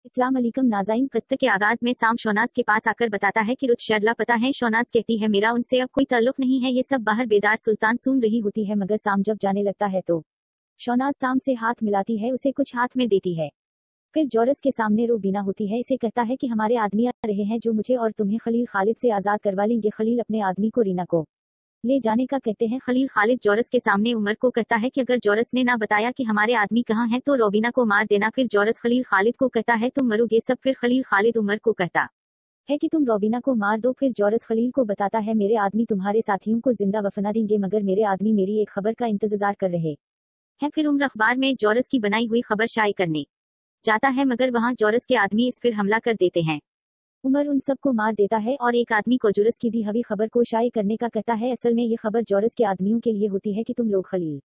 अस्सलाम वालेकुम नाज़रीन। क़िस्त के आगाज में साम शौनाज के पास आकर बताता है कि रुत शेर लापता है। शौनाज कहती है मेरा उनसे अब कोई ताल्लुक नहीं है। ये सब बाहर बेदार सुल्तान सुन रही होती है मगर साम जब जाने लगता है तो शौनाज साम से हाथ मिलाती है, उसे कुछ हाथ में देती है। फिर जोरस के सामने रोबीना होती है, इसे कहता है कि हमारे आदमी आ रहे हैं जो मुझे और तुम्हें खलील खालिद से आजाद करवा लेंगे। खलील अपने आदमी को रीना को ले जाने का कहते हैं। खलील खालिद जोरस के सामने उमर को कहता है कि अगर जोरस ने ना बताया कि हमारे आदमी कहाँ हैं तो रोबीना को मार देना। फिर जोरस खलील खालिद को कहता है तुम मरोगे सब। फिर खलील खालिद उमर को कहता है कि तुम रोबीना को मार दो। फिर जोरस खलील को बताता है मेरे आदमी तुम्हारे साथियों को जिंदा वफना देंगे मगर मेरे आदमी मेरी एक खबर का इंतजार कर रहे हैं। फिर उमर अखबार में जोरस की बनाई हुई खबर शाये करने जाता है मगर वहाँ जोरस के आदमी इस फिर हमला कर देते हैं। उमर उन सबको मार देता है और एक आदमी को जोरस की दी हुई खबर को शाये करने का कहता है। असल में ये खबर जोरस के आदमियों के लिए होती है कि तुम लोग खलील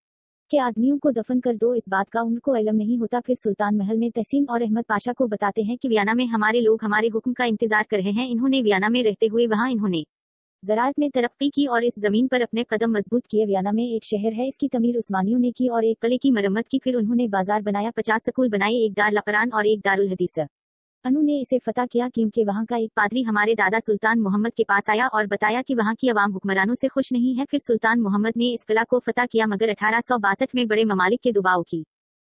के आदमियों को दफन कर दो। इस बात का उमर को इल्म नहीं होता। फिर सुल्तान महल में तहसीन और अहमद पाशा को बताते हैं कि वियना में हमारे लोग हमारे हुक्म का इंतजार कर रहे हैं। इन्होंने वियना में रहते हुए वहाँ इन्होंने ज़राअत में तरक्की की और इस जमीन पर अपने कदम मजबूत किए। वियना में एक शहर है, इसकी तमीर उस्मानियों ने की और एक किले की मरम्मत की। फिर उन्होंने बाजार बनाया, 50 स्कूल बनाए, एक दारुल कुरान और एक दारुल हदीस। अनु ने इसे फतह किया क्योंकि वहाँ का एक पादरी हमारे दादा सुल्तान मोहम्मद के पास आया और बताया कि वहाँ की अवाम हुक्मरानों से खुश नहीं है। फिर सुल्तान मोहम्मद ने इस किला को फतह किया मगर 1862 में बड़े ममालिक के दबाव की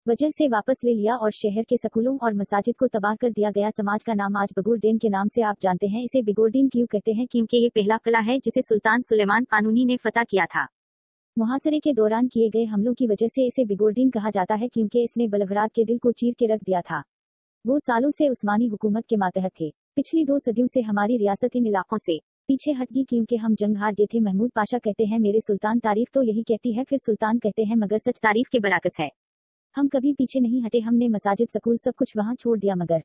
वजह से वापस ले लिया और शहर के स्कूलों और मसाजिद को तबाह कर दिया गया। समाज का नाम आज बिगोरडीन के नाम से आप जानते हैं। इसे बिगोरडीन क्यों कहते हैं? क्योंकि ये पहला किला है जिसे सुल्तान सुलेमान कानूनी ने फतह किया था। मुहासरे के दौरान किए गए हमलों की वजह से इसे बिगोरडीन कहा जाता है क्योंकि इसने बलगरात के दिल को चीर के रख दिया था। वो सालों से उस्मानी हुकूमत के मातहत थे। पिछली 2 सदियों से हमारी रियासत इन इलाकों से पीछे हट गई क्योंकि हम जंग हार गए थे। महमूद पाशा कहते हैं मेरे सुल्तान, तारीफ तो यही कहती है। फिर सुल्तान कहते हैं मगर सच तारीफ के बराकस है। हम कभी पीछे नहीं हटे, हमने मसाजिद स्कूल सब कुछ वहाँ छोड़ दिया मगर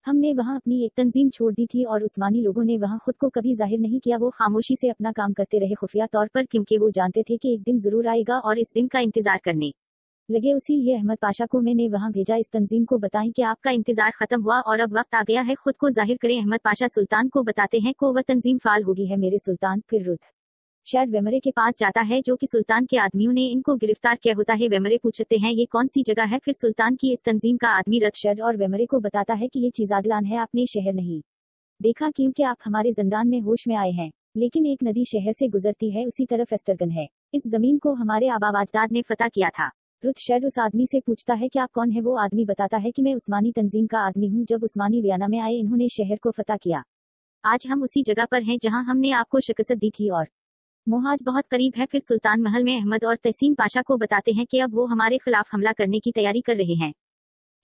हमने वहाँ अपनी एक तंजीम छोड़ दी थी और उस्मानी लोगों ने वहाँ खुद को कभी जाहिर नहीं किया। वो खामोशी से अपना काम करते रहे खुफिया तौर पर क्योंकि वो जानते थे कि एक दिन जरूर आएगा और इस दिन का इंतजार करने लगे। उसी लिए अहमद पाशा को मैंने वहाँ भेजा, इस तंजीम को बताएं कि आपका इंतजार खत्म हुआ और अब वक्त आ गया है खुद को जाहिर करें। अहमद पाशा सुल्तान को बताते हैं को वह तंजीम फाल होगी है मेरे सुल्तान। फिर रुत शेर वेमरे के पास जाता है जो कि सुल्तान के आदमियों ने इनको गिरफ्तार किया होता है। वेमरे पूछते हैं ये कौन सी जगह है? फिर सुल्तान की इस तंजीम का आदमी रत शेर और वेमरे को बताता है कि ये चीजादलान है, आपने शहर नहीं देखा क्योंकि आप हमारे जिंदान में होश में आए हैं, लेकिन एक नदी शहर से गुजरती है, उसी तरफ एस्टरगन है। इस जमीन को हमारे आबा अजदाद ने फतह किया था। रुत शेर उस आदमी से पूछता है कि आप कौन है? वो आदमी बताता है कि मैं उस्मानी तंजीम का आदमी हूँ। जब उस्मानी वियना में आए इन्होंने शहर को फतह किया। आज हम उसी जगह पर हैं जहाँ हमने आपको शिकस्त दी थी और मोहाज बहुत करीब है। फिर सुल्तान महल में अहमद और तहसीन पाशा को बताते हैं कि अब वो हमारे खिलाफ हमला करने की तैयारी कर रहे हैं।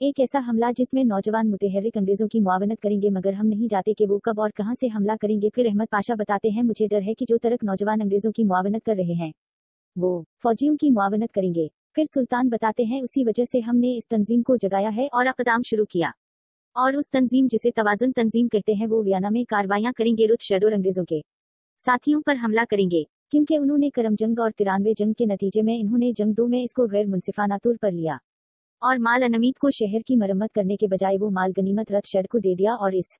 एक ऐसा हमला जिसमें नौजवान मुतहर्रिक अंग्रेजों की मुआवनत करेंगे मगर हम नहीं जानते कि वो कब और कहां से हमला करेंगे। फिर अहमद पाशा बताते हैं मुझे डर है कि जो तरक नौजवान अंग्रेजों की मुआवनत कर रहे हैं वो फौजियों की मुआवनत करेंगे। फिर सुल्तान बताते हैं उसी वजह से हमने इस तंजीम को जगाया है और अक़दाम शुरू किया और उस तंजीम जिसे तवाज़ुन तंजीम कहते हैं वो वियना में कार्रवाइयां करेंगे। रुत शेर और अंग्रेजों के साथियों पर हमला करेंगे क्योंकि उन्होंने करम जंग और 93 जंग के नतीजे में इन्होंने जंग 2 में इसको गैर मुनसिफाना तौर पर लिया और माल अनमीद को शहर की मरम्मत करने के बजाय वो माल गनीमत रत शेर को दे दिया और इस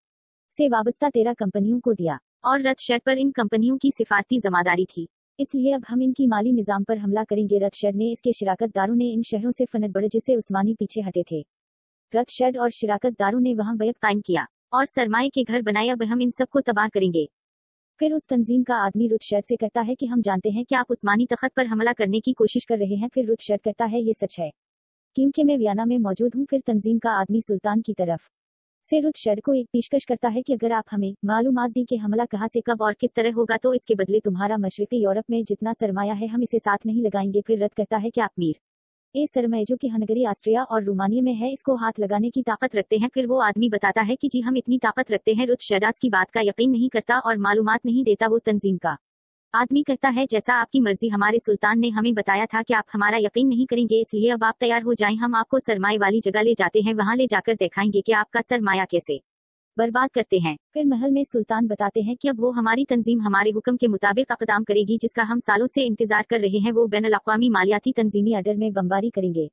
से वाबस्ता 13 कंपनियों को दिया और रत शेर पर इन कंपनियों की सिफारती जमादारी थी, इसलिए अब हम इनकी माली निजाम पर हमला करेंगे। रत शेर ने इसके शिराकतदारों ने इन शहरों से फनत बढ़े जिससे उस्मानी पीछे हटे थे। रत शेर और शिराकतदारों ने वहां बैक कायम किया और सरमाए के घर बनाए। अब हम इन सबको तबाह करेंगे। फिर उस तंजीम का आदमी रुत शेर से कहता है कि हम जानते हैं कि आप उस्मानी तख्त पर हमला करने की कोशिश कर रहे हैं। फिर रुत शेर कहता है ये सच है क्योंकि मैं वियना में मौजूद हूँ। फिर तंजीम का आदमी सुल्तान की तरफ से रुत शेर को एक पेशकश करता है कि अगर आप हमें मालूमात दी कि हमला कहाँ से कब और किस तरह होगा तो इसके बदले तुम्हारा मशरिकी यूरोप में जितना सरमाया है हम इसे साथ नहीं लगाएंगे। फिर रत कहता है कि आप मीर ए सरमाए जो कि हंगरी, ऑस्ट्रिया और रोमानिया में है इसको हाथ लगाने की ताकत रखते हैं। फिर वो आदमी बताता है कि जी हम इतनी ताकत रखते हैं। रुत शेराज की बात का यकीन नहीं करता और मालूमात नहीं देता। वो तंजीम का आदमी कहता है जैसा आपकी मर्जी, हमारे सुल्तान ने हमें बताया था कि आप हमारा यकीन नहीं करेंगे, इसलिए अब आप तैयार हो जाएं, हम आपको सरमाए वाली जगह ले जाते हैं, वहां ले जाकर दिखाएंगे कि आपका सरमाया कैसे बर्बाद करते हैं। फिर महल में सुल्तान बताते हैं कि अब वो हमारी तंजीम हमारे हुक्म के मुताबिक अक़दाम करेगी जिसका हम सालों से इंतजार कर रहे हैं। वो बैन अल-अक़वामी मालियाती तंजीमी अडर में बमबारी करेंगे,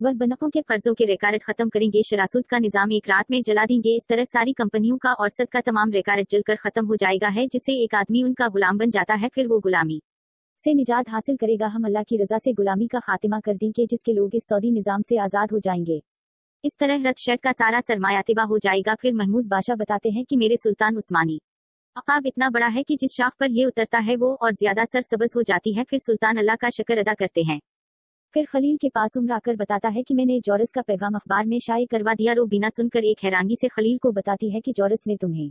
वह बनकों के कर्जों के रिकार्ड खत्म करेंगे, शरासूद का निजाम एक रात में जला देंगे। इस तरह सारी कंपनियों का और सद का तमाम रिकार्ड जलकर खत्म हो जाएगा है जिससे एक आदमी उनका गुलाम बन जाता है। फिर वो गुलामी से निजात हासिल करेगा। हम अल्लाह की रजा से गुलामी का खात्मा कर देंगे जिसके लोग इस सऊदी निजाम से आजाद हो जाएंगे। इस तरह रथ शेड का सारा सरमाया तिबा हो जाएगा। फिर महमूद बादशाह बताते हैं कि मेरे सुल्तान उस्मानी अकाब इतना बड़ा है कि जिस शाख पर ये उतरता है वो और ज्यादा सरसब्ज हो जाती है। फिर सुल्तान अल्लाह का शुक्र अदा करते हैं। फिर खलील के पास उम्र आकर बताता है कि मैंने जौरस का पैगाम अखबार में शाये करवा दिया। रोबीना सुनकर एक हैरानी से खलील को बताती है कि जौरस ने तुम्हें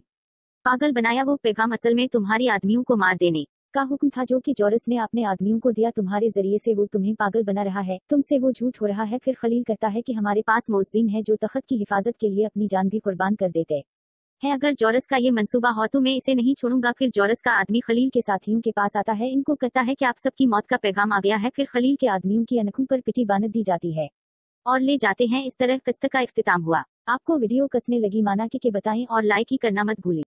पागल बनाया। वो पैगाम असल में तुम्हारी आदमियों को मार देने का हुक्म था जो कि जौरस ने अपने आदमियों को दिया। तुम्हारे जरिए से वो तुम्हें पागल बना रहा है, तुमसे वो झूठ हो रहा है। फिर खलील कहता है कि हमारे पास मोज़ीन है जो तख्त की हिफाजत के लिए अपनी जान भी कुर्बान कर देते है। अगर जौरस का ये मंसूबा हो तो मैं इसे नहीं छोड़ूंगा। फिर जौरस का आदमी खलील के साथियों के पास आता है, इनको कहता है कि आप सबकी मौत का पैगाम आ गया है। फिर खलील के आदमियों की अनखों पर पिटी बांध दी जाती है और ले जाते हैं। इस तरह किस्त का इख्तिताम हुआ। आपको वीडियो कसने लगी माना कि बताएं और लाइक ही करना मत भूलें।